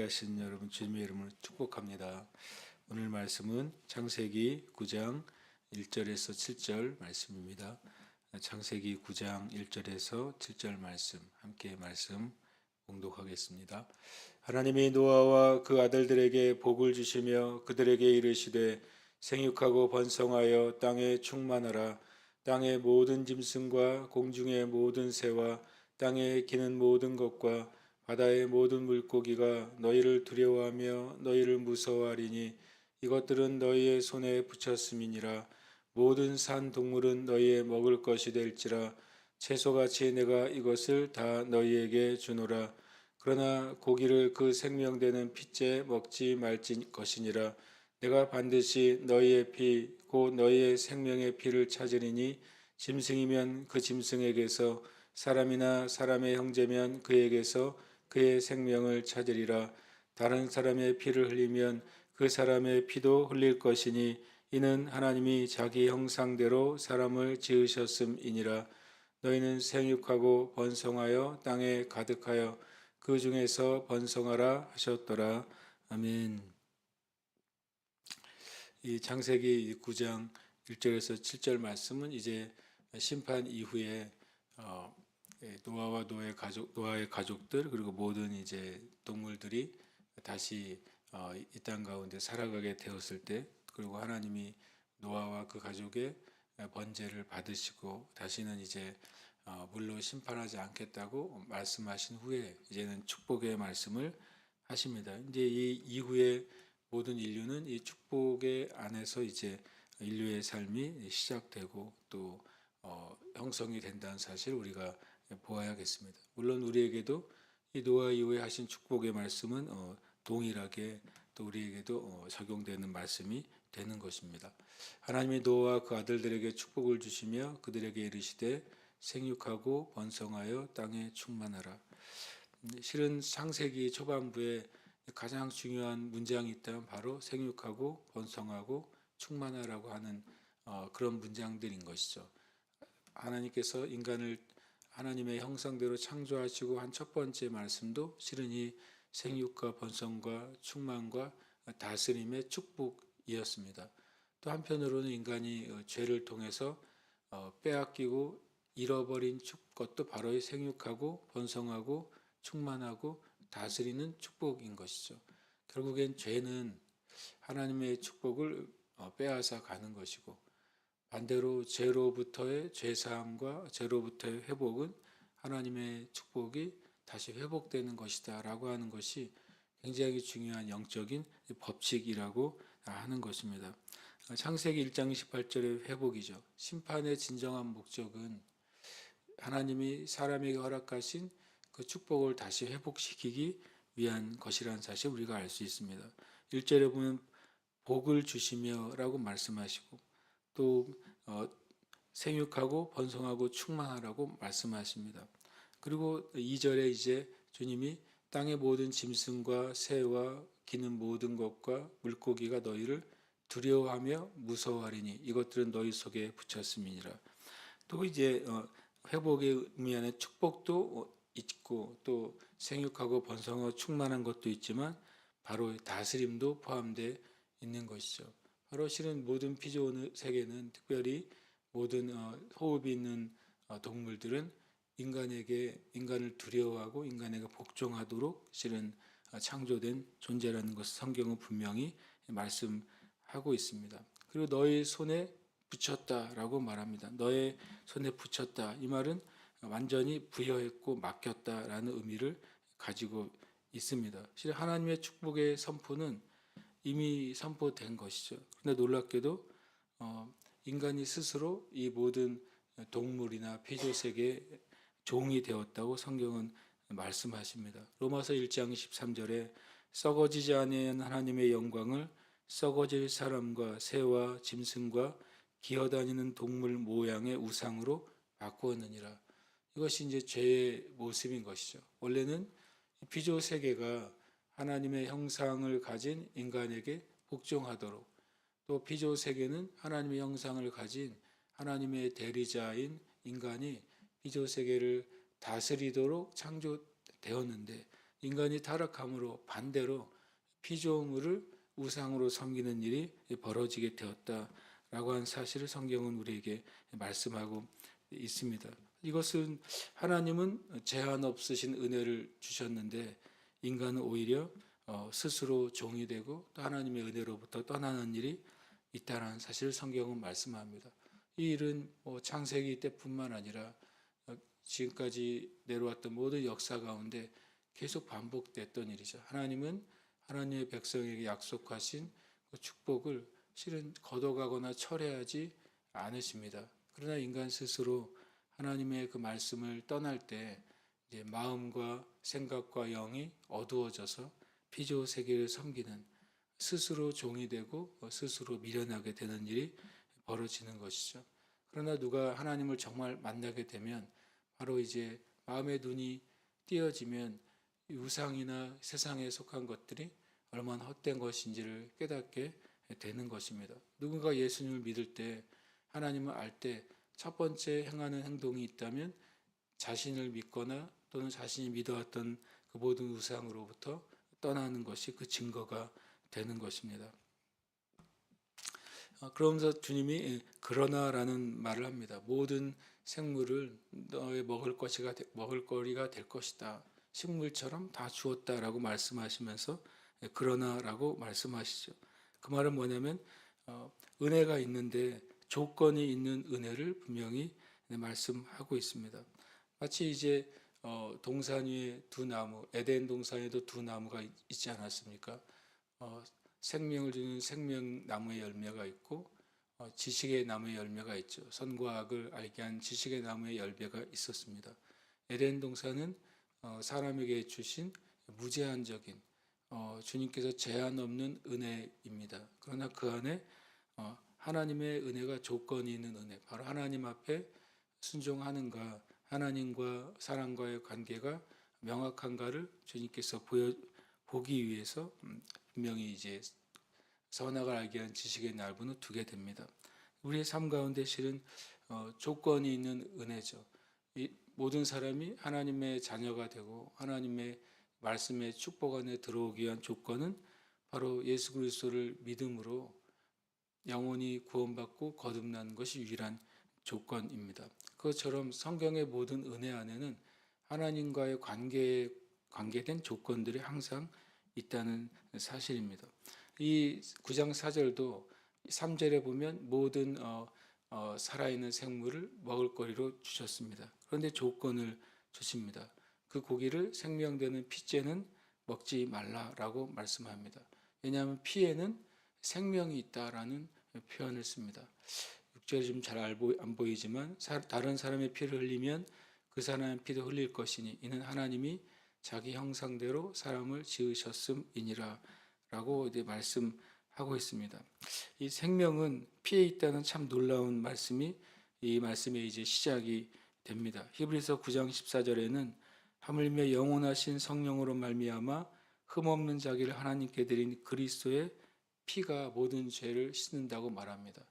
하신 여러분 주님의 이름으로 축복합니다. 오늘 말씀은 창세기 9장 1절에서 7절 말씀입니다. 창세기 9장 1절에서 7절 말씀 함께 말씀 봉독하겠습니다. 하나님이 노아와 그 아들들에게 복을 주시며 그들에게 이르시되 생육하고 번성하여 땅에 충만하라. 땅의 모든 짐승과 공중의 모든 새와 땅에 기는 모든 것과 바다의 모든 물고기가 너희를 두려워하며 너희를 무서워하리니 이것들은 너희의 손에 붙였음이니라. 모든 산 동물은 너희의 먹을 것이 될지라. 채소같이 내가 이것을 다 너희에게 주노라. 그러나 고기를 그 생명되는 핏째 먹지 말지 것이니라. 내가 반드시 너희의 피 곧 너희의 생명의 피를 찾으리니 짐승이면 그 짐승에게서 사람이나 사람의 형제면 그에게서 그의 생명을 찾으리라. 다른 사람의 피를 흘리면 그 사람의 피도 흘릴 것이니 이는 하나님이 자기 형상대로 사람을 지으셨음이니라. 너희는 생육하고 번성하여 땅에 가득하여 그 중에서 번성하라 하셨더라. 아멘. 이 창세기 9장 1절에서 7절 말씀은 이제 심판 이후에 노아와 노아의 가족들 그리고 모든 이제 동물들이 다시 이 땅 가운데 살아가게 되었을 때, 그리고 하나님이 노아와 그 가족의 번제를 받으시고 다시는 이제 물로 심판하지 않겠다고 말씀하신 후에 이제는 축복의 말씀을 하십니다. 이제 이 이후에 모든 인류는 이 축복의 안에서 이제 인류의 삶이 시작되고 또 형성이 된다는 사실을 우리가 보아야겠습니다. 물론 우리에게도 이 노아 이후에 하신 축복의 말씀은 동일하게 또 우리에게도 적용되는 말씀이 되는 것입니다. 하나님이 노아와 그 아들들에게 축복을 주시며 그들에게 이르시되 생육하고 번성하여 땅에 충만하라. 실은 창세기 초반부에 가장 중요한 문장이 있다면 바로 생육하고 번성하고 충만하라고 하는 그런 문장들인 것이죠. 하나님께서 인간을 하나님의 형상대로 창조하시고 한 첫 번째 말씀도 실은 이 생육과 번성과 충만과 다스림의 축복이었습니다. 또 한편으로는 인간이 죄를 통해서 빼앗기고 잃어버린 것도 바로 이 생육하고 번성하고 충만하고 다스리는 축복인 것이죠. 결국엔 죄는 하나님의 축복을 빼앗아 가는 것이고, 반대로 죄로부터의 죄사함과 죄로부터의 회복은 하나님의 축복이 다시 회복되는 것이다 라고 하는 것이 굉장히 중요한 영적인 법칙이라고 하는 것입니다. 창세기 1장 28절의 회복이죠. 심판의 진정한 목적은 하나님이 사람에게 허락하신 그 축복을 다시 회복시키기 위한 것이라는 사실 우리가 알 수 있습니다. 1절에 보면 복을 주시며 라고 말씀하시고 또 생육하고 번성하고 충만하라고 말씀하십니다. 그리고 2절에 이제 주님이 땅의 모든 짐승과 새와 기는 모든 것과 물고기가 너희를 두려워하며 무서워하리니 이것들은 너희 속에 붙였음이니라. 또 이제 회복의 의미 안에 축복도 있고 또 생육하고 번성하고 충만한 것도 있지만 바로 다스림도 포함되어 있는 것이죠. 바로 실은 모든 피조 세계는, 특별히 모든 호흡이 있는 동물들은 인간을 두려워하고 인간에게 복종하도록 실은 창조된 존재라는 것을 성경은 분명히 말씀하고 있습니다. 그리고 너의 손에 붙였다라고 말합니다. 너의 손에 붙였다. 이 말은 완전히 부여했고 맡겼다라는 의미를 가지고 있습니다. 실은 하나님의 축복의 선포는 이미 선포된 것이죠. 그런데 놀랍게도 인간이 스스로 이 모든 동물이나 피조세계의 종이 되었다고 성경은 말씀하십니다. 로마서 1장 13절에 썩어지지 아니하는 하나님의 영광을 썩어질 사람과 새와 짐승과 기어다니는 동물 모양의 우상으로 바꾸었느니라. 이것이 이제 죄의 모습인 것이죠. 원래는 피조 세계가 하나님의 형상을 가진 인간에게 복종하도록, 또 피조 세계는 하나님의 형상을 가진 하나님의 대리자인 인간이 피조 세계를 다스리도록 창조되었는데, 인간이 타락함으로 반대로 피조물을 우상으로 섬기는 일이 벌어지게 되었다라고 하는 사실을 성경은 우리에게 말씀하고 있습니다. 이것은 하나님은 제한 없으신 은혜를 주셨는데 인간은 오히려 스스로 종이 되고 또 하나님의 은혜로부터 떠나는 일이 있다라는 사실을 성경은 말씀합니다. 이 일은 창세기 때뿐만 아니라 지금까지 내려왔던 모든 역사 가운데 계속 반복됐던 일이죠. 하나님은 하나님의 백성에게 약속하신 그 축복을 실은 거둬가거나 철회하지 않으십니다. 그러나 인간 스스로 하나님의 그 말씀을 떠날 때 이제 마음과 생각과 영이 어두워져서 피조 세계를 섬기는 스스로 종이 되고 스스로 미련하게 되는 일이 벌어지는 것이죠. 그러나 누가 하나님을 정말 만나게 되면 바로 이제 마음의 눈이 띄어지면 우상이나 세상에 속한 것들이 얼마나 헛된 것인지를 깨닫게 되는 것입니다. 누군가 예수님을 믿을 때 하나님을 알 때 첫 번째 행하는 행동이 있다면 자신을 믿거나 또는 자신이 믿어왔던 그 모든 우상으로부터 떠나는 것이 그 증거가 되는 것입니다. 그러면서 주님이 그러나라는 말을 합니다. 모든 생물을 너의 먹을거리가 될 것이다. 식물처럼 다 주었다라고 말씀하시면서 그러나라고 말씀하시죠. 그 말은 뭐냐면 은혜가 있는데 조건이 있는 은혜를 분명히 말씀하고 있습니다. 마치 이제 동산 위에 두 나무, 에덴 동산에도 두 나무가 있지 않았습니까? 생명을 주는 생명나무의 열매가 있고 지식의 나무의 열매가 있죠. 선과 악을 알게 한 지식의 나무의 열매가 있었습니다. 에덴 동산은 사람에게 주신 무제한적인 주님께서 제한 없는 은혜입니다. 그러나 그 안에 하나님의 은혜가 조건이 있는 은혜, 바로 하나님 앞에 순종하는가, 하나님과 사람과의 관계가 명확한가를 주님께서 보기 위해서 분명히 이제 선악을 알게 한 지식의 날분을 두게 됩니다. 우리의 삶 가운데 실은 조건이 있는 은혜죠. 모든 사람이 하나님의 자녀가 되고 하나님의 말씀의 축복 안에 들어오기 위한 조건은 바로 예수 그리스도를 믿음으로 영혼이 구원받고 거듭나는 것이 유일한 조건입니다. 그것처럼 성경의 모든 은혜 안에는 하나님과의 관계된 조건들이 항상 있다는 사실입니다. 이 9장 4절도 3절에 보면 모든 살아있는 생물을 먹을거리로 주셨습니다. 그런데 조건을 주십니다. 그 고기를 생명되는 피째는 먹지 말라라고 말씀합니다. 왜냐하면 피에는 생명이 있다라는 표현을 씁니다. 6절이 좀 잘 안 보이지만 다른 사람의 피를 흘리면 그 사람의 피도 흘릴 것이니 이는 하나님이 자기 형상대로 사람을 지으셨음이니라 라고 이제 말씀하고 있습니다. 이 생명은 피에 있다는 참 놀라운 말씀이 이 말씀의 이제 시작이 됩니다. 히브리서 9장 14절에는 하물며 영원하신 성령으로 말미암아 흠없는 자기를 하나님께 드린 그리스도의 피가 모든 죄를 씻는다고 말합니다.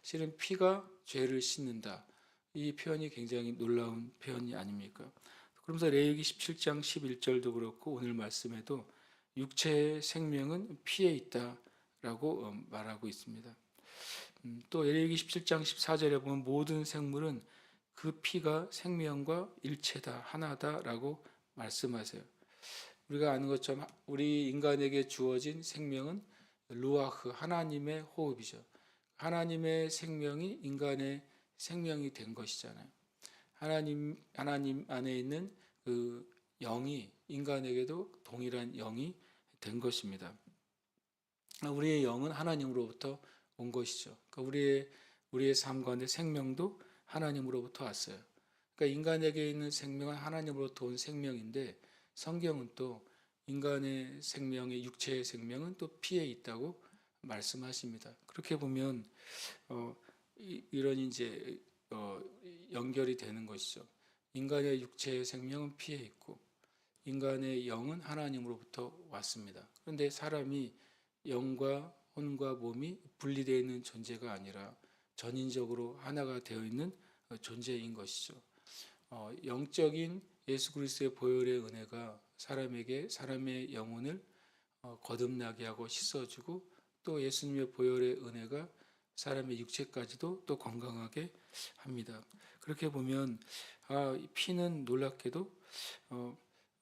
실은 피가 죄를 씻는다. 이 표현이 굉장히 놀라운 표현이 아닙니까? 그러면서 레위기 17장 11절도 그렇고 오늘 말씀에도 육체의 생명은 피에 있다라고 말하고 있습니다. 또 레위기 17장 14절에 보면 모든 생물은 그 피가 생명과 일체다, 하나다라고 말씀하세요. 우리가 아는 것처럼 우리 인간에게 주어진 생명은 루아흐, 하나님의 호흡이죠. 하나님의 생명이 인간의 생명이 된 것이잖아요. 하나님 안에 있는 그 영이 인간에게도 동일한 영이 된 것입니다. 우리의 영은 하나님으로부터 온 것이죠. 그러니까 우리의 삶 가운데 생명도 하나님으로부터 왔어요. 그러니까 인간에게 있는 생명은 하나님으로부터 온 생명인데 성경은 또 인간의 생명의 육체의 생명은 또 피에 있다고 말씀하십니다. 그렇게 보면 이런 이제 연결이 되는 것이죠. 인간의 육체의 생명은 피에 있고 인간의 영은 하나님으로부터 왔습니다. 그런데 사람이 영과 혼과 몸이 분리되어 있는 존재가 아니라 전인적으로 하나가 되어 있는 존재인 것이죠. 영적인 예수 그리스도의 보혈의 은혜가 사람의 영혼을 거듭나게 하고 씻어주고 또 예수님의 보혈의 은혜가 사람의 육체까지도 또 건강하게 합니다. 그렇게 보면 피는 놀랍게도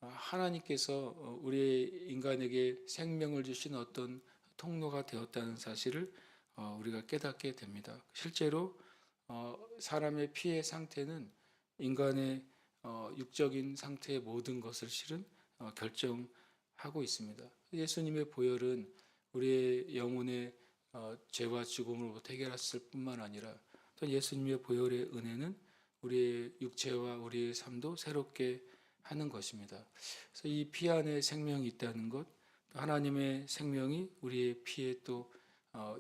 하나님께서 우리 인간에게 생명을 주신 어떤 통로가 되었다는 사실을 우리가 깨닫게 됩니다. 실제로 사람의 피의 상태는 인간의 육적인 상태의 모든 것을 실은 결정하고 있습니다. 예수님의 보혈은 우리의 영혼의 죄와 죽음으로부터 해결했을 뿐만 아니라 또 예수님의 보혈의 은혜는 우리의 육체와 우리의 삶도 새롭게 하는 것입니다. 그래서 이 피 안에 생명이 있다는 것, 하나님의 생명이 우리의 피에 또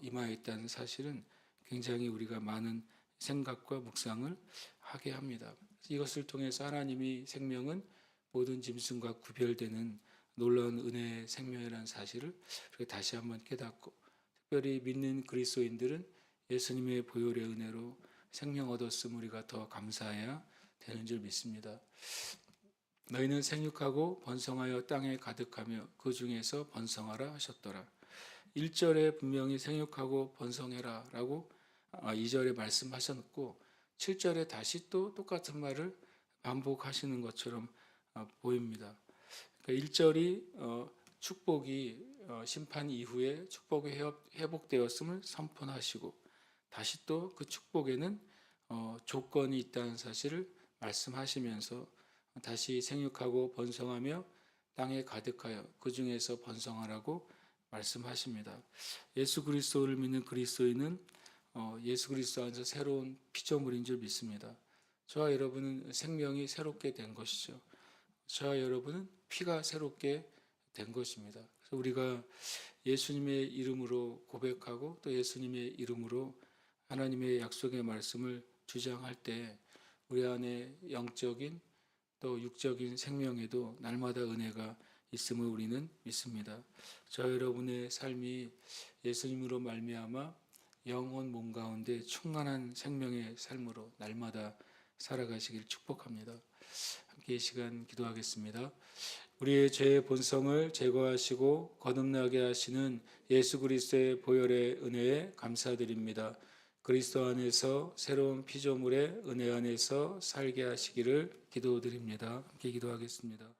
임하여 있다는 사실은 굉장히 우리가 많은 생각과 묵상을 하게 합니다. 이것을 통해서 하나님이 생명은 모든 짐승과 구별되는 놀라운 은혜의 생명이라는 사실을 다시 한번 깨닫고, 특별히 믿는 그리스도인들은 예수님의 보혈의 은혜로 생명 얻었음 우리가 더 감사해야 되는 줄 믿습니다. 너희는 생육하고 번성하여 땅에 가득하며 그 중에서 번성하라 하셨더라. 1절에 분명히 생육하고 번성해라 라고 2절에 말씀하셨고 7절에 다시 또 똑같은 말을 반복하시는 것처럼 보입니다. 그러니까 1절이 축복이 심판 이후에 축복이 회복되었음을 선포하시고 다시 또 그 축복에는 조건이 있다는 사실을 말씀하시면서 다시 생육하고 번성하며 땅에 가득하여 그 중에서 번성하라고 말씀하십니다. 예수 그리스도를 믿는 그리스도인은 예수 그리스도 안에서 새로운 피조물인 줄 믿습니다. 저와 여러분은 생명이 새롭게 된 것이죠. 저와 여러분은 피가 새롭게 된 것입니다. 그래서 우리가 예수님의 이름으로 고백하고 또 예수님의 이름으로 하나님의 약속의 말씀을 주장할 때 우리 안에 영적인 또 육적인 생명에도 날마다 은혜가 있음을 우리는 믿습니다. 저 여러분의 삶이 예수님으로 말미암아 영혼 몸 가운데 충만한 생명의 삶으로 날마다 살아가시길 축복합니다. 함께 이 시간 기도하겠습니다. 우리의 죄의 본성을 제거하시고 거듭나게 하시는 예수 그리스도의 보혈의 은혜에 감사드립니다. 그리스도 안에서 새로운 피조물의 은혜 안에서 살게 하시기를 기도드립니다. 함께 기도하겠습니다.